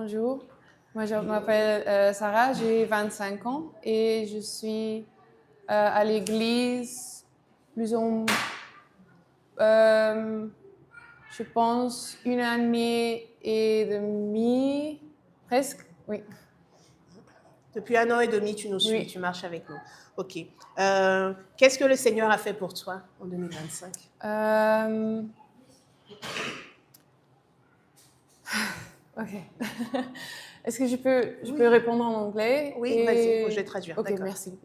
bonjour. Moi, je m'appelle Sarah, j'ai 25 ans et je suis à l'église plus ou je pense, 1 année et demie, presque, oui. Depuis 1 an et demi, tu nous suis, Oui. tu marches avec nous. Ok. Qu'est-ce que le Seigneur a fait pour toi en 2025? Ok. Est-ce que je peux répondre en anglais? Oui, vas-y, je vais traduire. Ok, D'accord. merci.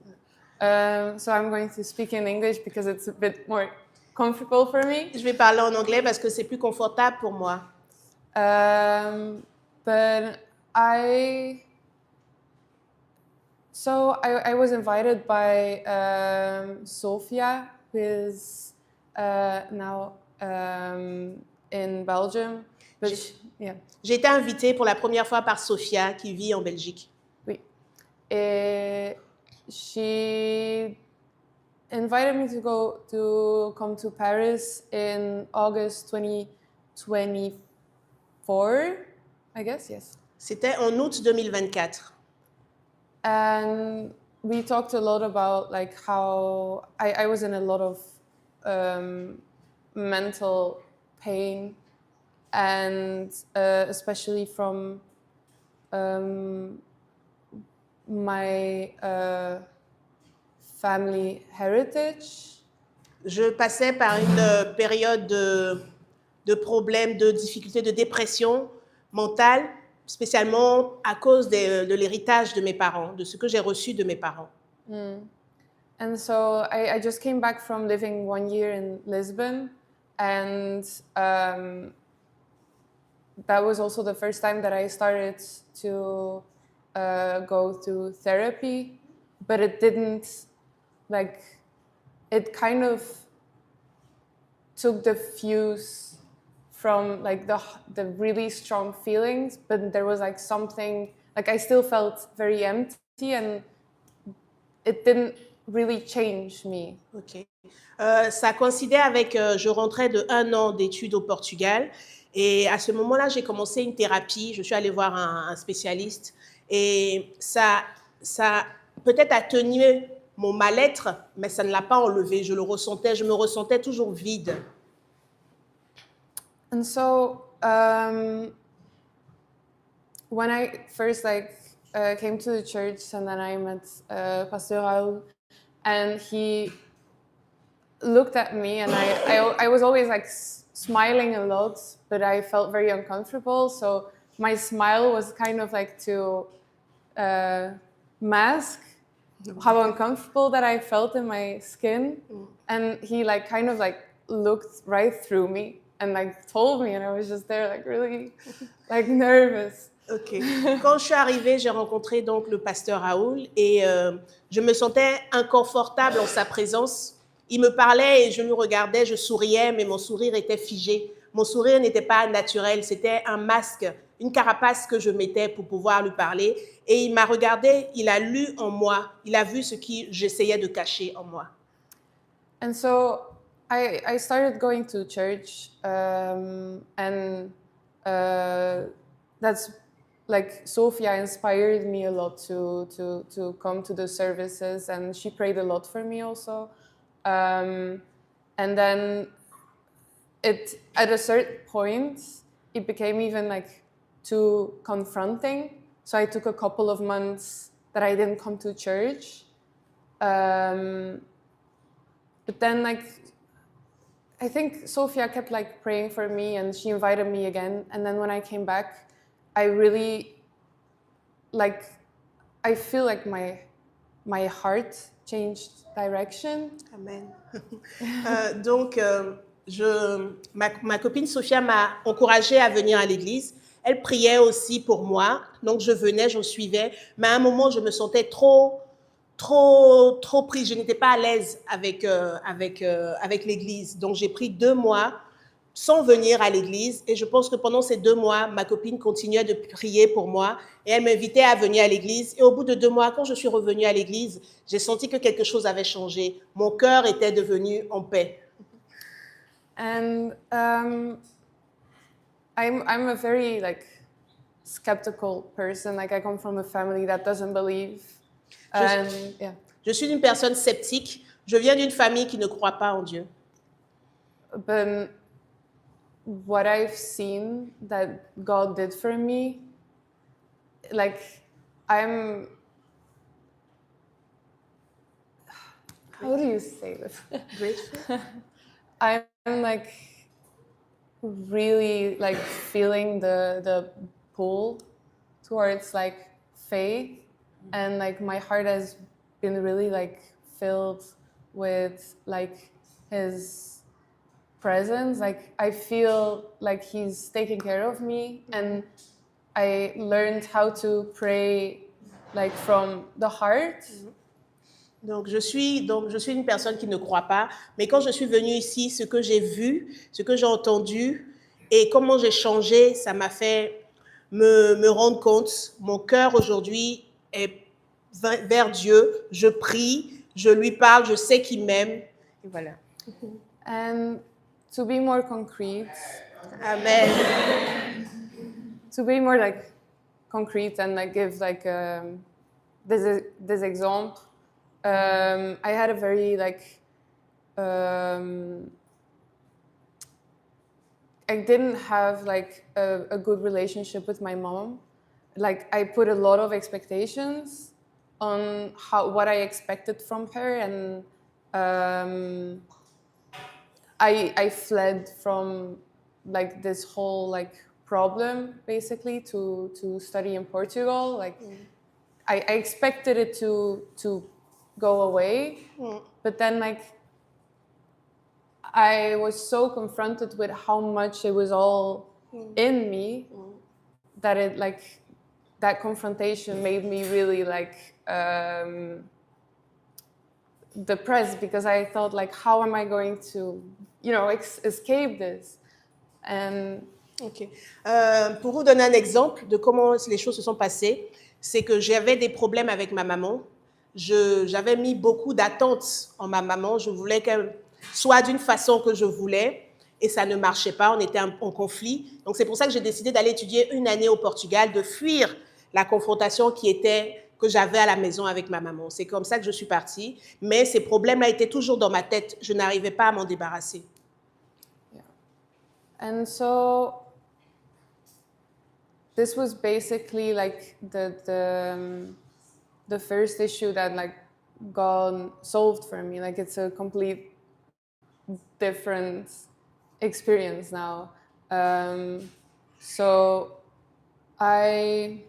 So I'm going to speak in English because it's a bit more comfortable for me. Je vais parler en anglais parce que c'est plus confortable pour moi. But I was invited by Sofia, who is now in Belgium. Yeah. J'ai été invitée pour la première fois par Sophia qui vit en Belgique. Oui. Et she invited me to come to Paris in August 2024, I guess, yes. C'était en août 2024. And we talked a lot about like how I was in a lot of mental pain, and especially from my family heritage. Je passais par une période de problèmes, de difficultés, de dépression mentale, spécialement à cause de l'héritage de mes parents, de ce que j'ai reçu de mes parents. And so I just came back from living 1 year in Lisbon, and that was also the first time that I started to go through therapy, but it didn't, like, it kind of took the fuse from like the really strong feelings, but there was like something, like I still felt very empty and it didn't really change me. Ok. Ça coïncidait avec, je rentrais de 1 an d'études au Portugal et à ce moment-là, j'ai commencé une thérapie. Je suis allée voir un spécialiste et ça peut-être atténué mon mal-être, mais ça ne l'a pas enlevé. Je le ressentais, je me ressentais toujours vide. And so when I first came to the church, and then I met Pastor Raul, and he looked at me, and I was always like smiling a lot, but I felt very uncomfortable. So my smile was kind of like to mask how uncomfortable that I felt in my skin. And he like kind of like looked right through me and like told me, and I was just there like really like nervous. Ok. Quand je suis arrivée, j'ai rencontré donc le pasteur Raoul et je me sentais inconfortable en sa présence. Il me parlait et je le regardais, je souriais, mais mon sourire était figé. Mon sourire n'était pas naturel, c'était un masque, une carapace que je mettais pour pouvoir lui parler. Et il m'a regardé, il a lu en moi, il a vu ce que j'essayais de cacher en moi. And so I started going to church, and that's like Sophia inspired me a lot to come to the services, and she prayed a lot for me also. And then at a certain point, it became even like too confronting. So I took a couple of months that I didn't come to church. But then like I think Sophia kept like praying for me, and she invited me again. And then when I came back, I really like I feel like my heart changed direction. Amen. Donc, ma copine Sophia m'a encouragée à venir à l'église. Elle priait aussi pour moi. Donc, je venais, je suivais. Mais à un moment, je me sentais trop prise. Je n'étais pas à l'aise avec l'église. Donc, j'ai pris 2 mois sans venir à l'église. Et je pense que pendant ces 2 mois, ma copine continuait de prier pour moi. Et elle m'invitait à venir à l'église. Et au bout de 2 mois, quand je suis revenue à l'église, j'ai senti que quelque chose avait changé. Mon cœur était devenu en paix. And I'm a very like skeptical person. Like I come from a family that doesn't believe. Je- And yeah, Je suis une personne sceptique. Je viens d'une famille qui ne croit pas en Dieu. but what I've seen that God did for me, like I'm, how do you say this? Grateful. I'm like really like feeling the pull towards like faith, and like my heart has been really like filled with like his presence. Like I feel like he's taking care of me, and I learned how to pray like from the heart. Donc je suis une personne qui ne croit pas, mais quand je suis venue ici, ce que j'ai vu, ce que j'ai entendu et comment j'ai changé, ça m'a fait me rendre compte. Mon cœur aujourd'hui est vers Dieu. Je prie, je lui parle, je sais qu'il m'aime. Et voilà. And to be more concrete, Amen. to be more like concrete and like give like this example, I had a very like I didn't have like a good relationship with my mom. Like I put a lot of expectations on what I expected from her, and I fled from like this whole like problem basically to study in Portugal. Like I expected it to go away, but then like I was so confronted with how much it was all in me that it like that confrontation made me really like depressed, because I thought like, how am I going to, you know, escape this? And Ok. Pour vous donner un exemple de comment les choses se sont passées, c'est que j'avais des problèmes avec ma maman. J'avais mis beaucoup d'attentes en ma maman. Je voulais qu'elle soit d'une façon que je voulais et ça ne marchait pas. On était en conflit. Donc c'est pour ça que j'ai décidé d'aller étudier une année au Portugal, de fuir la confrontation que j'avais à la maison avec ma maman. C'est comme ça que je suis partie. Mais ces problèmes-là étaient toujours dans ma tête. Je n'arrivais pas à m'en débarrasser. yeah. And so this was basically like the first issue that like God solved for me. Like it's a complete different experience now. So I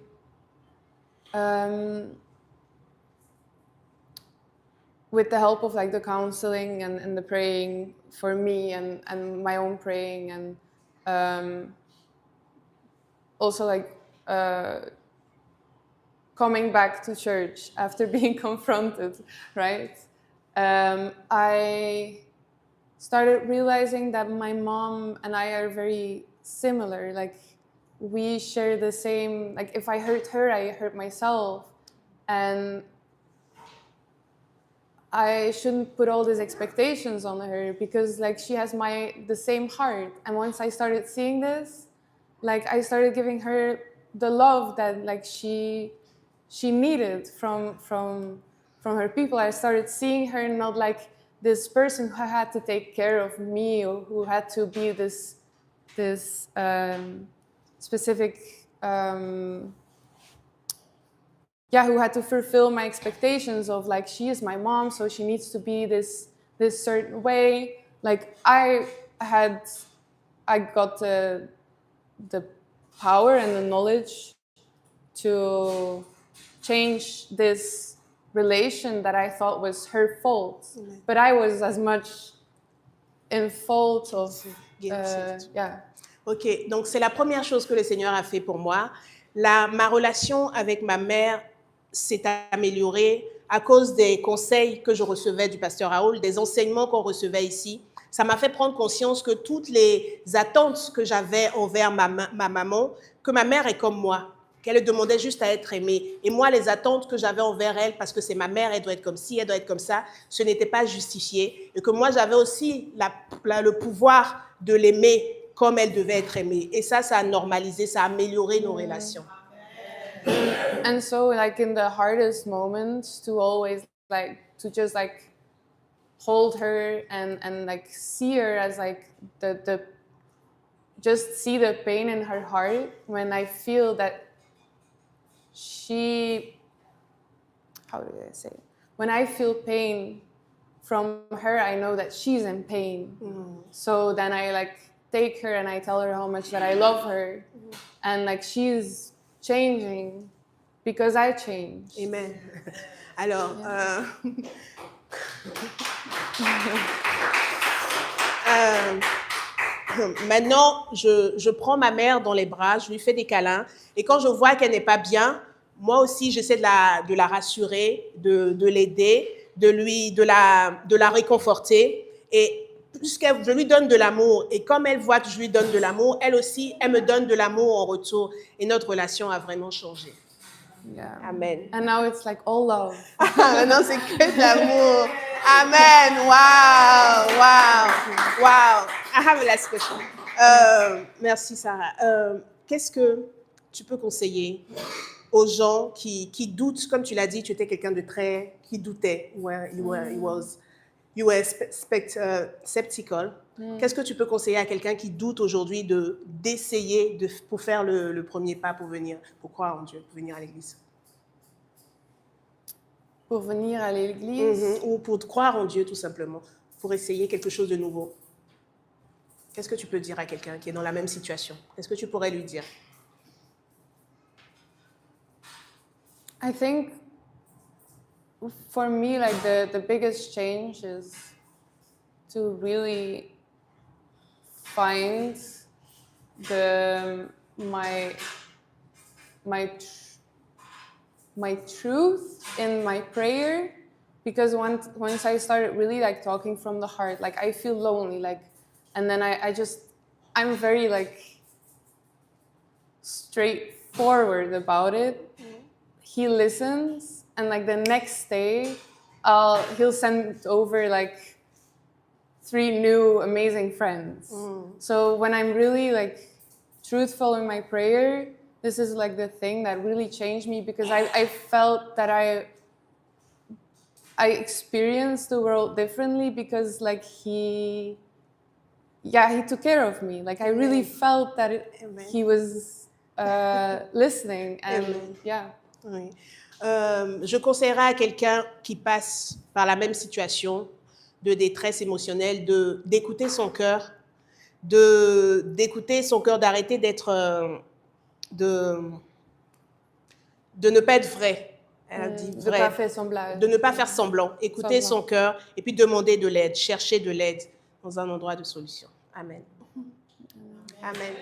with the help of like the counseling and the praying for me and my own praying, and also like coming back to church after being confronted, right? I started realizing that my mom and I are very similar. Like we share the same, like if I hurt her, I hurt myself. And I shouldn't put all these expectations on her, because like she has the same heart. And once I started seeing this, like I started giving her the love that like she needed from her people. I started seeing her not like this person who had to take care of me, or who had to be this specific who had to fulfill my expectations of like, she is my mom, so she needs to be this certain way. Like I got the power and the knowledge to change this relation that I thought was her fault, but I was as much in fault of Ok, donc c'est la première chose que le Seigneur a fait pour moi. Ma relation avec ma mère s'est améliorée à cause des conseils que je recevais du pasteur Raoul, des enseignements qu'on recevait ici. Ça m'a fait prendre conscience que toutes les attentes que j'avais envers ma maman, que ma mère est comme moi, qu'elle demandait juste à être aimée. Et moi, les attentes que j'avais envers elle, parce que c'est ma mère, elle doit être comme ci, elle doit être comme ça, ce n'était pas justifié. Et que moi, j'avais aussi le pouvoir de l'aimer comme elle devait être aimée. Et ça a normalisé, ça a amélioré nos relations. And so, like in the hardest moments, to always like to just like hold her and like see her as like the just see the pain in her heart when I feel that she, how do I say it? When I feel pain from her, I know that she's in pain. So then I like take her and I tell her how much that I love her, and like she's changing because I changed. Amen. Alors, maintenant, je prends ma mère dans les bras, je lui fais des câlins, et quand je vois qu'elle n'est pas bien, moi aussi, j'essaie de la rassurer, de l'aider, de la réconforter, et je lui donne de l'amour, et comme elle voit que je lui donne de l'amour, elle aussi, elle me donne de l'amour en retour, et notre relation a vraiment changé. Yeah. Amen. And now it's like all love. Maintenant, c'est que de l'amour. Amen. Wow, wow, wow. I have a last question. Merci, Sarah. Qu'est-ce que tu peux conseiller aux gens qui doutent? Comme tu l'as dit, tu étais quelqu'un de très... qui doutait. You were skeptical. Qu'est-ce que tu peux conseiller à quelqu'un qui doute aujourd'hui d'essayer pour faire le premier pas pour croire en Dieu, pour venir à l'église? Pour venir à l'église? Ou pour croire en Dieu, tout simplement, pour essayer quelque chose de nouveau. Qu'est-ce que tu peux dire à quelqu'un qui est dans la même situation? Qu'est-ce que tu pourrais lui dire? I think for me, like the biggest change is to really find my truth in my prayer, because once I started really like talking from the heart, like I feel lonely, like, and then I'm very like straightforward about it. He listens, and like the next day, he'll send over like 3 new amazing friends. So when I'm really like truthful in my prayer, this is like the thing that really changed me, because I felt that I experienced the world differently, because like he took care of me. Like I really felt that he was listening, and Amen. yeah. Oui. Je conseillerais à quelqu'un qui passe par la même situation de détresse émotionnelle d'écouter son cœur, d'écouter son cœur, d'arrêter d'être, de ne pas être vrai. Elle a dit vrai. De ne pas faire semblant. Écouter son cœur et puis demander de l'aide, chercher de l'aide dans un endroit de solution. Amen. Amen.